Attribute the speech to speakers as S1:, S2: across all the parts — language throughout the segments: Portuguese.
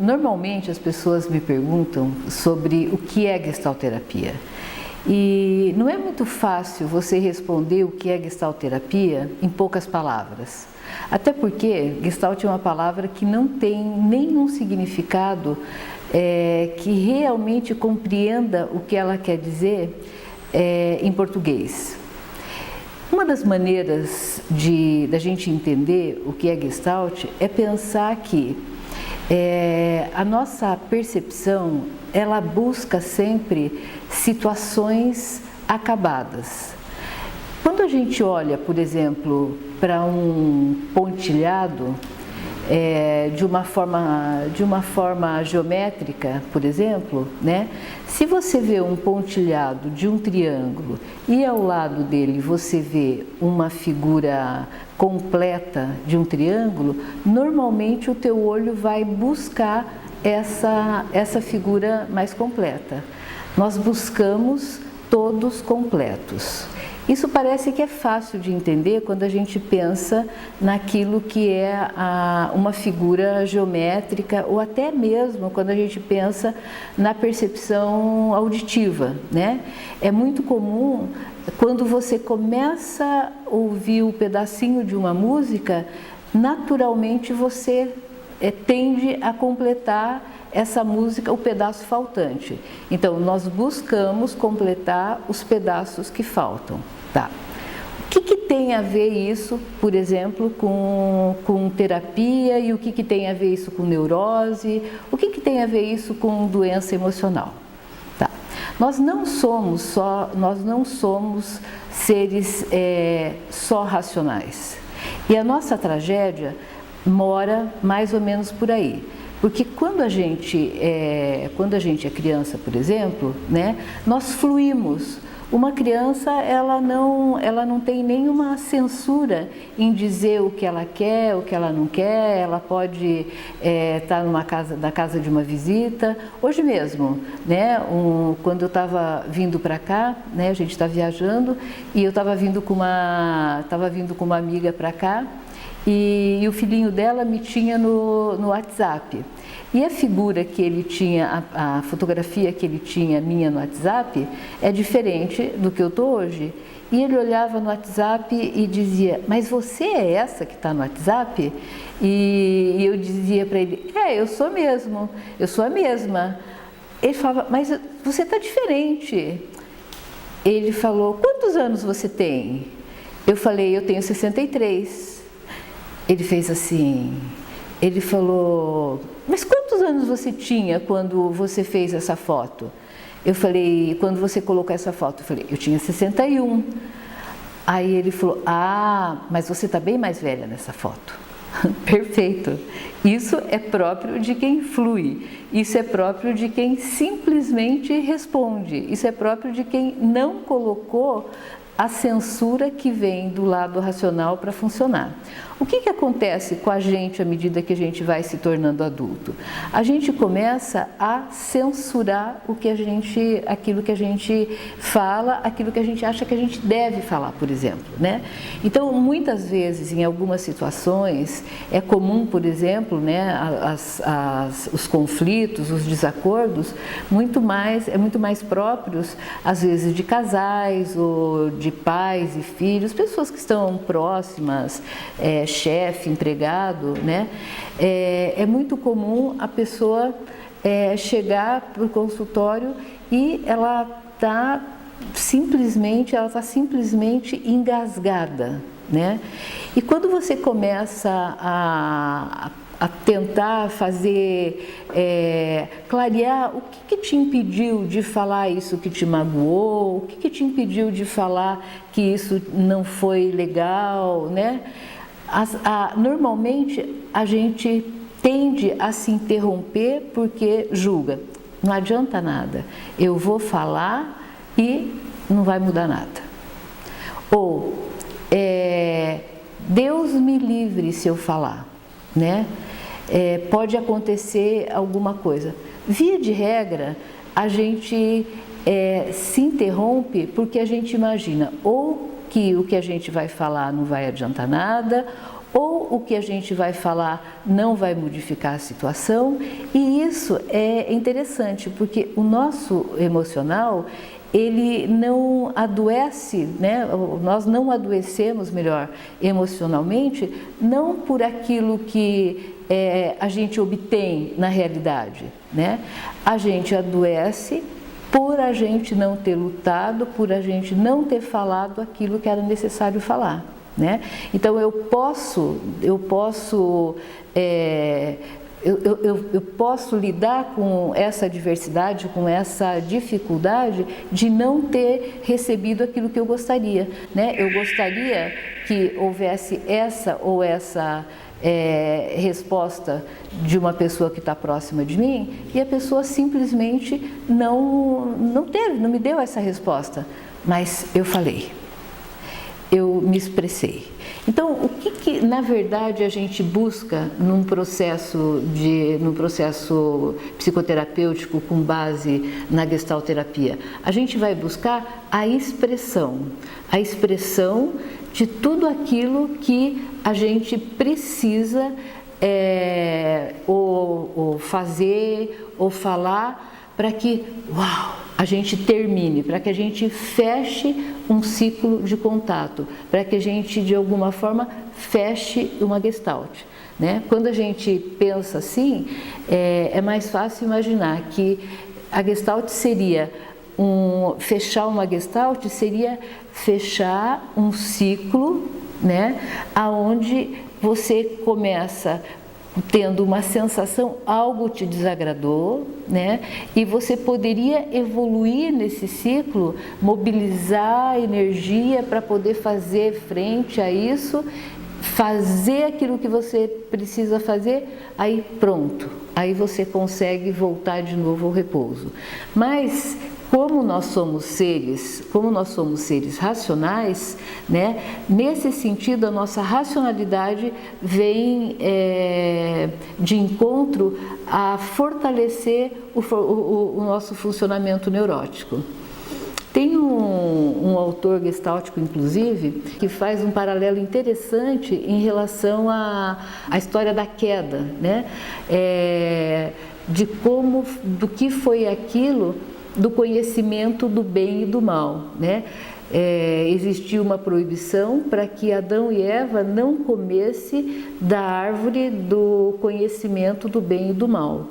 S1: Normalmente as pessoas me perguntam sobre o que é gestalterapia. E não é muito fácil você responder o que é gestalterapia em poucas palavras. Até porque gestalt é uma palavra que não tem nenhum significado que realmente compreenda o que ela quer dizer em português. Uma das maneiras da gente entender o que é gestalt é pensar que a nossa percepção, ela busca sempre situações acabadas. Quando a gente olha, por exemplo, para um pontilhado de uma forma geométrica, por exemplo, né? Se você vê um pontilhado de um triângulo e ao lado dele você vê uma figura completa de um triângulo, normalmente o teu olho vai buscar essa figura mais completa. Nós buscamos todos completos. Isso parece que é fácil de entender quando a gente pensa naquilo que é uma figura geométrica ou até mesmo quando a gente pensa na percepção auditiva, né? É muito comum quando você começa a ouvir um pedacinho de uma música, naturalmente você tende a completar essa música, o pedaço faltante. Então, nós buscamos completar os pedaços que faltam. Tá. O que tem a ver isso, por exemplo, com terapia e o que tem a ver isso com neurose? O que tem a ver isso com doença emocional? Tá. Nós não somos seres só racionais. E a nossa tragédia mora mais ou menos por aí. Porque quando a gente é criança, por exemplo, né, nós fluímos. Uma criança, ela não tem nenhuma censura em dizer o que ela quer, o que ela não quer. Ela pode estar na casa de uma visita. Hoje mesmo, né, quando eu estava vindo para cá, né, a gente está viajando, e eu estava vindo com uma amiga para cá, e o filhinho dela me tinha no WhatsApp. E a figura que ele tinha, a fotografia que ele tinha minha no WhatsApp é diferente do que eu estou hoje. E ele olhava no WhatsApp e dizia: mas você é essa que está no WhatsApp? E eu dizia para ele: eu sou mesmo, eu sou a mesma. Ele falava: mas você está diferente. Ele falou: quantos anos você tem? Eu falei: eu tenho 63. Ele fez assim, ele falou: mas quantos anos você tinha quando você fez essa foto? Eu falei: quando você colocou essa foto? Eu falei: eu tinha 61. Aí ele falou: mas você está bem mais velha nessa foto. Perfeito. Isso é próprio de quem flui. Isso é próprio de quem simplesmente responde. Isso é próprio de quem não colocou a censura que vem do lado racional para funcionar. O que acontece com a gente à medida que a gente vai se tornando adulto? A gente começa a censurar aquilo que a gente fala, aquilo que a gente acha que a gente deve falar, por exemplo, né? Então, muitas vezes, em algumas situações, é comum, por exemplo, né, os conflitos, os desacordos, muito mais próprios, às vezes, de casais ou de pais e filhos, pessoas que estão próximas, chefe, empregado, né? É muito comum a pessoa chegar para o consultório e ela está simplesmente engasgada, né? E quando você começa a tentar fazer, clarear o que te impediu de falar isso que te magoou, o que te impediu de falar que isso não foi legal, né? Normalmente a gente tende a se interromper porque julga, não adianta nada, eu vou falar e não vai mudar nada. Ou, Deus me livre se eu falar, né? Pode acontecer alguma coisa. Via de regra, a gente se interrompe porque a gente imagina ou que o que a gente vai falar não vai adiantar nada, ou o que a gente vai falar não vai modificar a situação. E isso é interessante, porque o nosso emocional, ele não adoece, né? Nós não adoecemos, melhor, emocionalmente, não por aquilo que a gente obtém na realidade, né? A gente adoece por a gente não ter lutado, por a gente não ter falado aquilo que era necessário falar, né? Então eu posso lidar com essa diversidade, com essa dificuldade de não ter recebido aquilo que eu gostaria, né? Eu gostaria que houvesse essa ou essa resposta de uma pessoa que está próxima de mim, e a pessoa simplesmente não me deu essa resposta, mas eu falei, eu me expressei. Então, o que na verdade a gente busca num processo psicoterapêutico com base na gestalterapia? A gente vai buscar a expressão de tudo aquilo que a gente precisa ou fazer ou falar para que, a gente termine, para que a gente feche um ciclo de contato, para que a gente, de alguma forma, feche uma gestalt, né? Quando a gente pensa assim, é mais fácil imaginar que a gestalt seria fechar uma gestalt seria fechar um ciclo, né? Aonde você começa tendo uma sensação, algo te desagradou, né? E você poderia evoluir nesse ciclo, mobilizar energia para poder fazer frente a isso, fazer aquilo que você precisa fazer, aí pronto, aí você consegue voltar de novo ao repouso. Mas como nós somos seres racionais, né? Nesse sentido, a nossa racionalidade vem de encontro a fortalecer o nosso funcionamento neurótico. Tem um autor gestáltico, inclusive, que faz um paralelo interessante em relação à história da queda, né? Do que foi aquilo do conhecimento do bem e do mal, né? Existia uma proibição para que Adão e Eva não comessem da árvore do conhecimento do bem e do mal.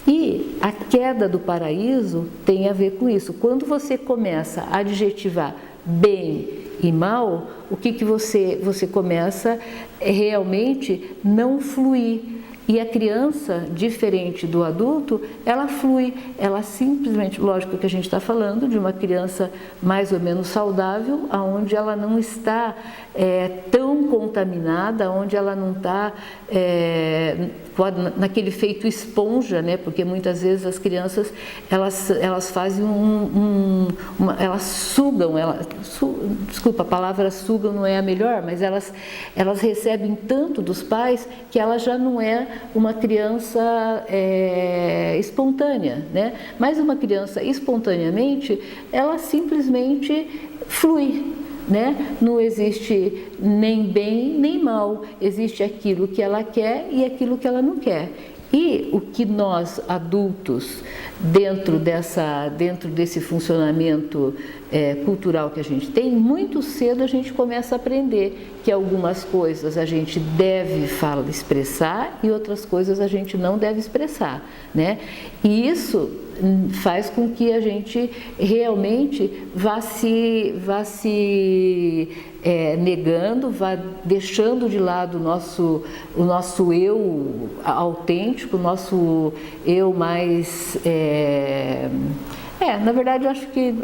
S1: E a queda do paraíso tem a ver com isso. Quando você começa a adjetivar bem e mal, o que você começa realmente não fluir. E a criança, diferente do adulto, ela flui, ela simplesmente, lógico que a gente está falando de uma criança mais ou menos saudável, onde ela não está tão contaminada, onde ela não está naquele efeito esponja, né? Porque muitas vezes as crianças elas fazem elas sugam, desculpa, a palavra sugam não é a melhor, mas elas recebem tanto dos pais que ela já não é uma criança espontânea, né? Mas uma criança espontaneamente, ela simplesmente flui, né? Não existe nem bem nem mal, existe aquilo que ela quer e aquilo que ela não quer. E o que nós adultos, dentro desse funcionamento cultural que a gente tem, muito cedo a gente começa a aprender que algumas coisas a gente deve expressar e outras coisas a gente não deve expressar, né? E isso faz com que a gente realmente vá se negando, vá deixando de lado o nosso eu autêntico, o nosso eu mais... na verdade, eu acho que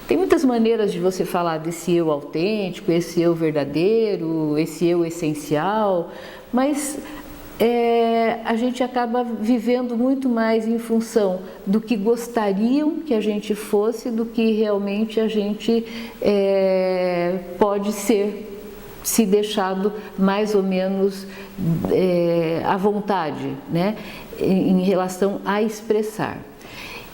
S1: tem muitas maneiras de você falar desse eu autêntico, esse eu verdadeiro, esse eu essencial, mas a gente acaba vivendo muito mais em função do que gostariam que a gente fosse, do que realmente a gente pode ser, se deixado mais ou menos à vontade, né, em relação a expressar.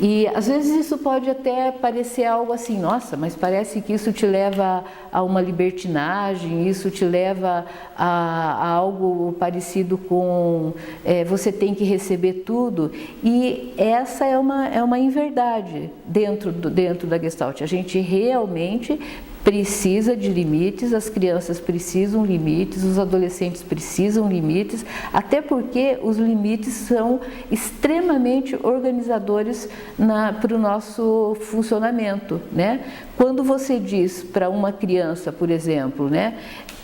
S1: E às vezes isso pode até parecer algo assim, nossa, mas parece que isso te leva a uma libertinagem, isso te leva a algo parecido com você tem que receber tudo. E essa é uma inverdade dentro da Gestalt. A gente realmente precisa de limites, as crianças precisam de limites, os adolescentes precisam de limites, até porque os limites são extremamente organizadores para o nosso funcionamento, né? Quando você diz para uma criança, por exemplo, né,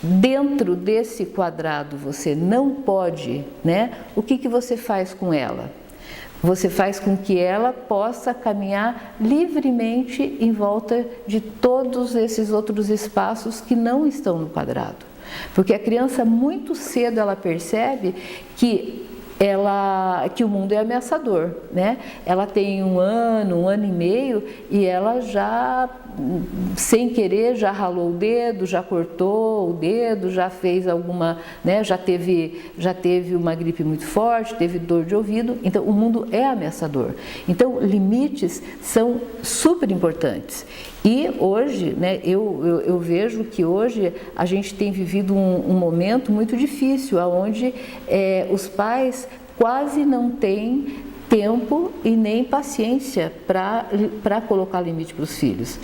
S1: dentro desse quadrado você não pode, né? O que você faz com ela? Você faz com que ela possa caminhar livremente em volta de todos esses outros espaços que não estão no quadrado. Porque a criança muito cedo ela percebe que o mundo é ameaçador, né? Ela tem 1 ano, 1 ano e meio e ela já, sem querer, já ralou o dedo, já cortou o dedo, já fez alguma, né? Já teve uma gripe muito forte, teve dor de ouvido. Então, o mundo é ameaçador. Então, limites são super importantes. E hoje, né, eu vejo que hoje a gente tem vivido um momento muito difícil, onde os pais quase não têm tempo e nem paciência para colocar limite para os filhos.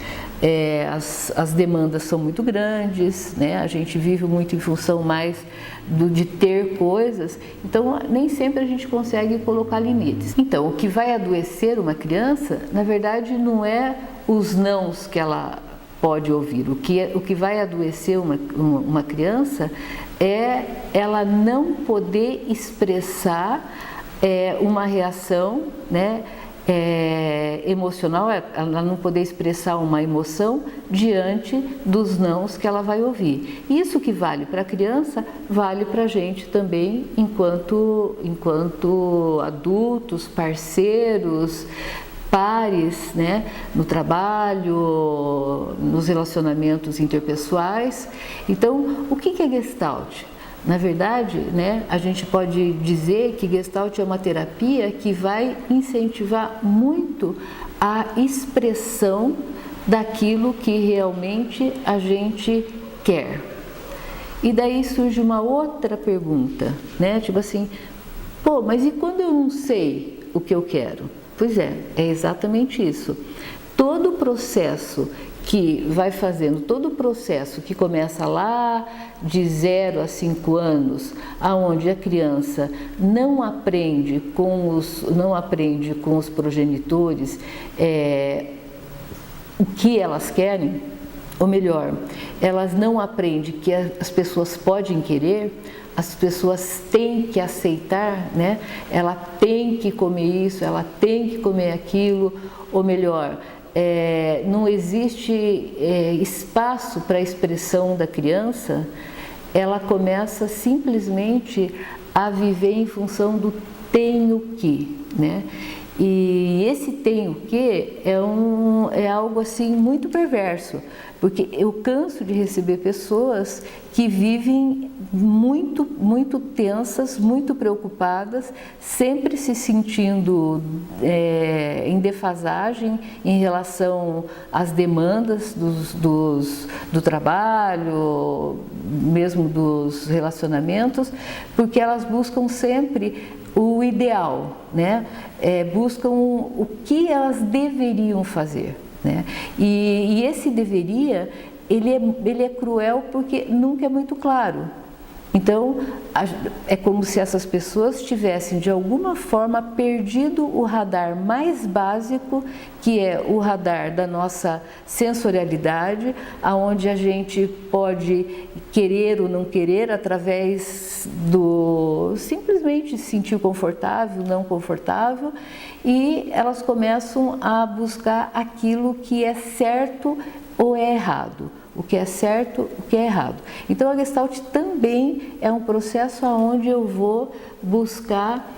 S1: As demandas são muito grandes, né? A gente vive muito em função mais de ter coisas, então nem sempre a gente consegue colocar limites. Então, o que vai adoecer uma criança, na verdade, não é os nãos que ela pode ouvir. O que vai adoecer uma criança é ela não poder expressar uma reação, né, emocional, ela não poder expressar uma emoção diante dos nãos que ela vai ouvir. Isso que vale para a criança, vale para a gente também, enquanto adultos, parceiros, pares, né, no trabalho, nos relacionamentos interpessoais. Então, o que é Gestalt? Na verdade, né, a gente pode dizer que Gestalt é uma terapia que vai incentivar muito a expressão daquilo que realmente a gente quer. E daí surge uma outra pergunta, né? Tipo assim, pô, mas e quando eu não sei o que eu quero? Pois é exatamente isso. Todo o processo que vai fazendo, todo o processo que começa lá de 0 a 5 anos, aonde a criança não aprende com os progenitores o que elas querem, ou melhor, elas não aprendem que as pessoas podem querer, as pessoas têm que aceitar, né? Ela tem que comer isso, ela tem que comer aquilo, ou melhor, não existe espaço para a expressão da criança, ela começa simplesmente a viver em função do tenho que, né? E esse tenho que é algo assim muito perverso, porque eu canso de receber pessoas que vivem muito, muito tensas, muito preocupadas, sempre se sentindo em defasagem em relação às demandas do trabalho, mesmo dos relacionamentos, porque elas buscam sempre o ideal, né? Buscam o que elas deveriam fazer, né? E esse deveria, ele é cruel porque nunca é muito claro. Então, é como se essas pessoas tivessem, de alguma forma, perdido o radar mais básico, que é o radar da nossa sensorialidade, aonde a gente pode querer ou não querer através do simplesmente se sentir confortável, não confortável, e elas começam a buscar aquilo que é certo ou é errado. O que é certo, o que é errado. Então, a Gestalt também é um processo onde eu vou buscar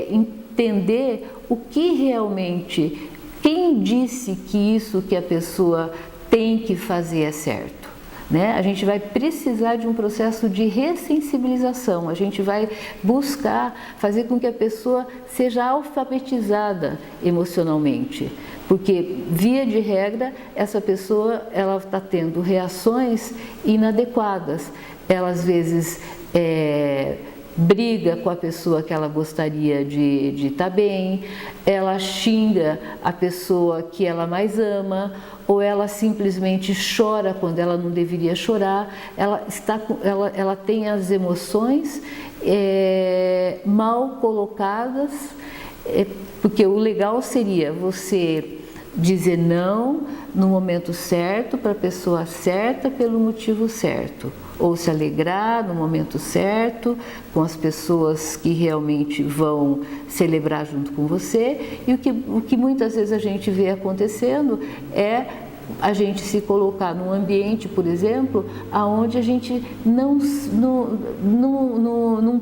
S1: entender o que realmente, quem disse que isso que a pessoa tem que fazer é certo. né? A gente vai precisar de um processo de ressensibilização, a gente vai buscar fazer com que a pessoa seja alfabetizada emocionalmente, porque, via de regra, essa pessoa ela está tendo reações inadequadas, ela às vezes briga com a pessoa que ela gostaria de estar bem, ela xinga a pessoa que ela mais ama, ou ela simplesmente chora quando ela não deveria chorar, ela tem as emoções mal colocadas, porque o legal seria você dizer não no momento certo, para a pessoa certa, pelo motivo certo, ou se alegrar no momento certo, com as pessoas que realmente vão celebrar junto com você. E o que muitas vezes a gente vê acontecendo é a gente se colocar num ambiente, por exemplo, onde a gente não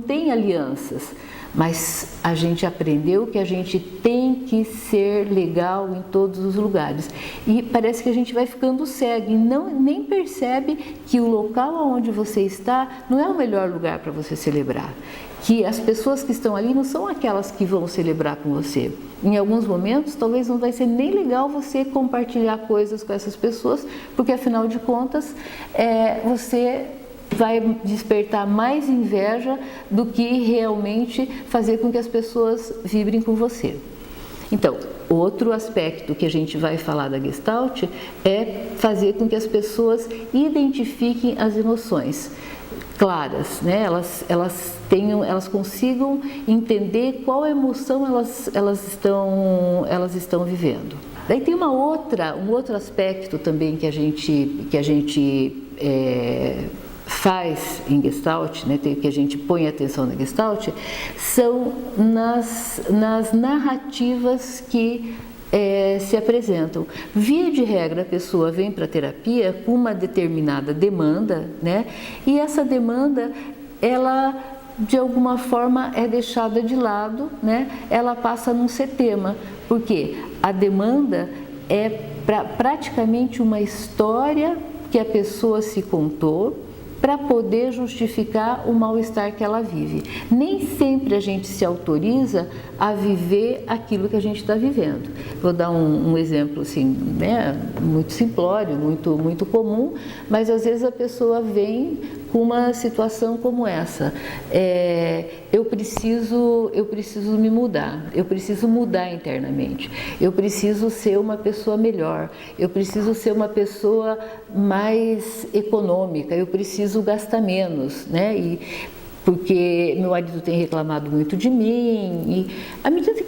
S1: tem alianças, mas a gente aprendeu que a gente tem que ser legal em todos os lugares. E parece que a gente vai ficando cego e nem percebe que o local onde você está não é o melhor lugar para você celebrar. Que as pessoas que estão ali não são aquelas que vão celebrar com você. Em alguns momentos, talvez não vai ser nem legal você compartilhar coisas com essas pessoas, porque afinal de contas, você vai despertar mais inveja do que realmente fazer com que as pessoas vibrem com você. Então, outro aspecto que a gente vai falar da Gestalt é fazer com que as pessoas identifiquem as emoções claras, né? Elas consigam entender qual emoção elas estão vivendo. Daí tem um outro aspecto também que a gente faz em Gestalt, né, que a gente põe atenção na Gestalt, são nas narrativas que se apresentam. Via de regra, a pessoa vem para a terapia com uma determinada demanda, né, e essa demanda, ela de alguma forma é deixada de lado, né, ela passa a não ser tema, porque a demanda é praticamente uma história que a pessoa se contou para poder justificar o mal-estar que ela vive. Nem sempre a gente se autoriza a viver aquilo que a gente está vivendo. Vou dar um exemplo assim, né, muito simplório, muito comum, mas às vezes a pessoa vem com uma situação como essa. Eu preciso me mudar, eu preciso mudar internamente, eu preciso ser uma pessoa melhor, eu preciso ser uma pessoa mais econômica, eu preciso gastar menos, né? Porque meu marido tem reclamado muito de mim, e à medida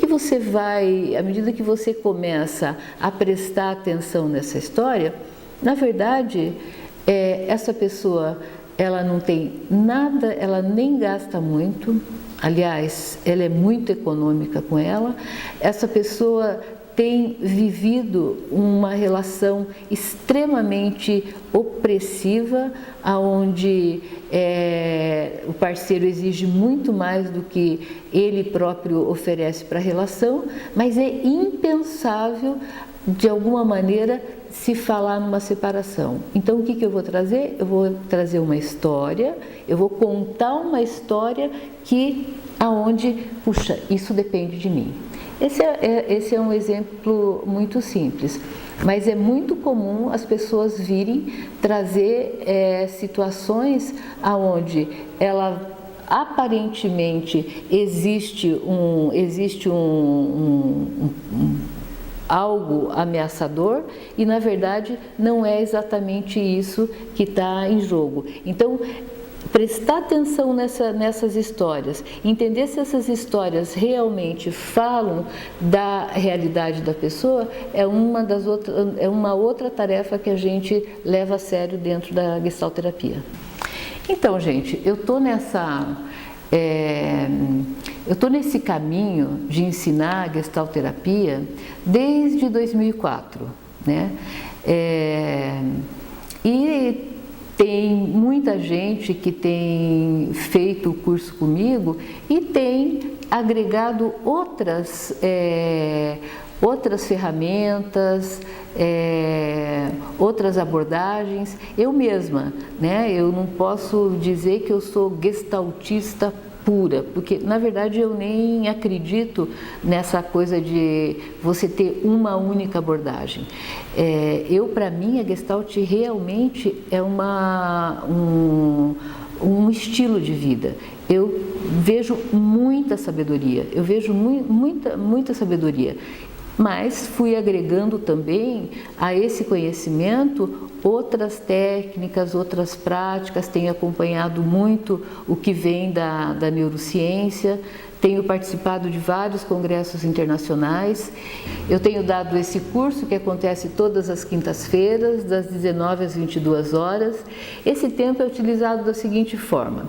S1: que você começa a prestar atenção nessa história, na verdade, essa pessoa, ela não tem nada, ela nem gasta muito, aliás, ela é muito econômica com ela, essa pessoa tem vivido uma relação extremamente opressiva, onde o parceiro exige muito mais do que ele próprio oferece para a relação, mas é impensável, de alguma maneira, se falar numa separação. Então, o que eu vou trazer? Eu vou trazer uma história, eu vou contar uma história aonde, puxa, isso depende de mim. Esse é um exemplo muito simples, mas é muito comum as pessoas virem trazer situações aonde ela aparentemente existe algo ameaçador e na verdade não é exatamente isso que está em jogo. Então, prestar atenção nessas histórias, entender se essas histórias realmente falam da realidade da pessoa, é uma outra tarefa que a gente leva a sério dentro da gestalterapia. Então, gente, eu estou nesse caminho de ensinar a gestalterapia desde 2004, né? E tem muita gente que tem feito o curso comigo e tem agregado outras ferramentas, outras abordagens. Eu mesma, né? Eu não posso dizer que eu sou gestaltista pura, porque na verdade eu nem acredito nessa coisa de você ter uma única abordagem. Para mim, a Gestalt realmente é um estilo de vida. Eu vejo muita sabedoria, eu vejo muita sabedoria, mas fui agregando também a esse conhecimento outras técnicas, outras práticas, tenho acompanhado muito o que vem da neurociência, tenho participado de vários congressos internacionais, eu tenho dado esse curso que acontece todas as quintas-feiras, das 19 às 22 horas. Esse tempo é utilizado da seguinte forma: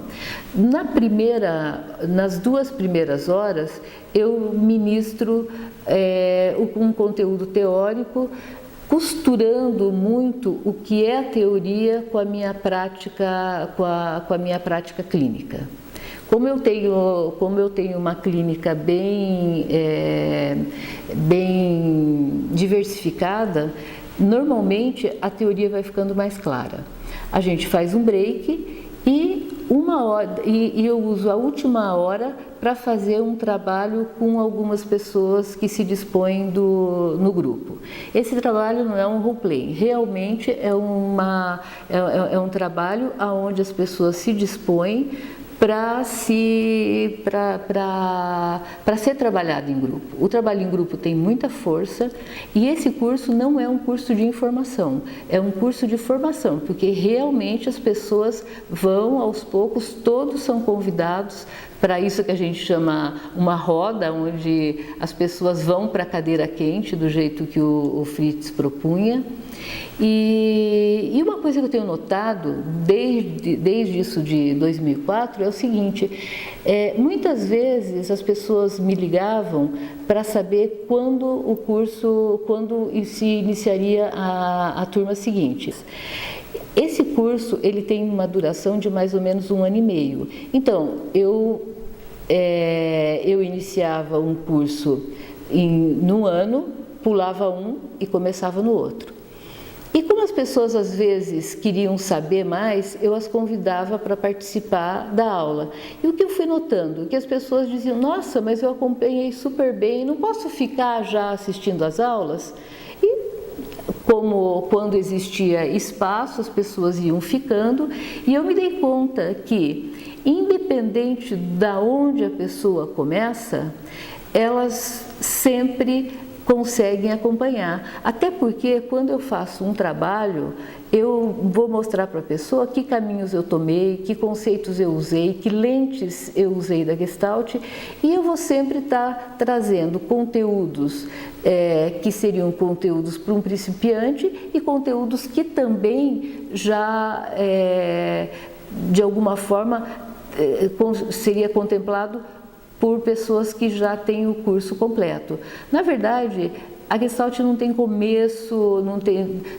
S1: nas 2 primeiras horas, eu ministro um conteúdo teórico, costurando muito o que é a teoria com a minha prática, com a minha prática clínica. Como eu tenho uma clínica bem diversificada, normalmente a teoria vai ficando mais clara. A gente faz um break e eu uso a última hora para fazer um trabalho com algumas pessoas que se dispõem no grupo. Esse trabalho não é um roleplay, realmente é um trabalho onde as pessoas se dispõem para ser trabalhado em grupo. O trabalho em grupo tem muita força e esse curso não é um curso de informação, é um curso de formação, porque realmente as pessoas vão aos poucos, todos são convidados para isso que a gente chama uma roda, onde as pessoas vão para a cadeira quente, do jeito que o Fritz propunha. E uma coisa que eu tenho notado desde isso de 2004 é o seguinte: muitas vezes as pessoas me ligavam para saber quando se iniciaria a turma seguinte. Esse curso ele tem uma duração de mais ou menos 1 ano e meio. Então, eu iniciava um curso num ano, pulava um e começava no outro. E como as pessoas às vezes queriam saber mais, eu as convidava para participar da aula. E o que eu fui notando? Que as pessoas diziam: nossa, mas eu acompanhei super bem, não posso ficar já assistindo às aulas? E quando existia espaço, as pessoas iam ficando, e eu me dei conta que, independente da onde a pessoa começa, elas sempre conseguem acompanhar. Até porque quando eu faço um trabalho, eu vou mostrar para a pessoa que caminhos eu tomei, que conceitos eu usei, que lentes eu usei da Gestalt, e eu vou sempre estar trazendo conteúdos que seriam conteúdos para um principiante e conteúdos que também já, de alguma forma, seria contemplado por pessoas que já têm o curso completo. Na verdade, a Gestalt não tem começo,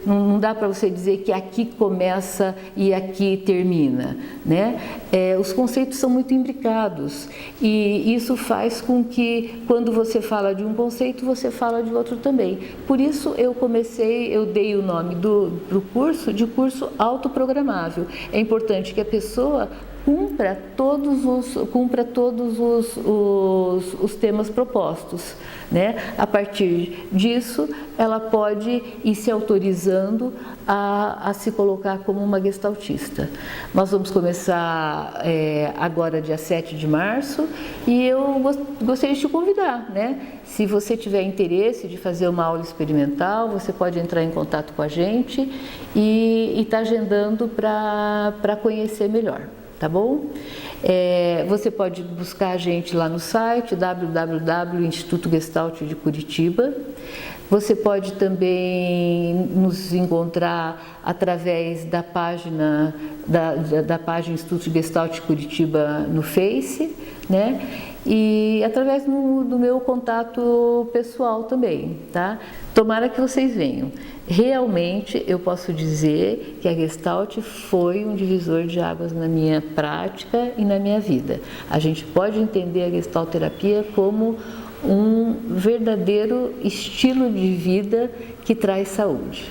S1: não dá para você dizer que aqui começa e aqui termina, né? Os conceitos são muito imbricados e isso faz com que, quando você fala de um conceito, você fala de outro também. Por isso eu dei o nome do curso de curso autoprogramável. É importante que a pessoa cumpra todos os temas propostos, né? A partir disso, ela pode ir se autorizando a se colocar como uma gestaltista. Nós vamos começar agora, dia 7 de março, e eu gostaria de te convidar, né? Se você tiver interesse de fazer uma aula experimental, você pode entrar em contato com a gente e estar agendando para conhecer melhor. Tá bom? Você pode buscar a gente lá no site www.Instituto Gestalt de Curitiba. Você pode também nos encontrar através da página da página Instituto Gestalt de Curitiba no Face, né? E através do meu contato pessoal também, tá? Tomara que vocês venham. Realmente eu posso dizer que a Gestalt foi um divisor de águas na minha prática e na minha vida. A gente pode entender a Gestalt terapia como um verdadeiro estilo de vida que traz saúde.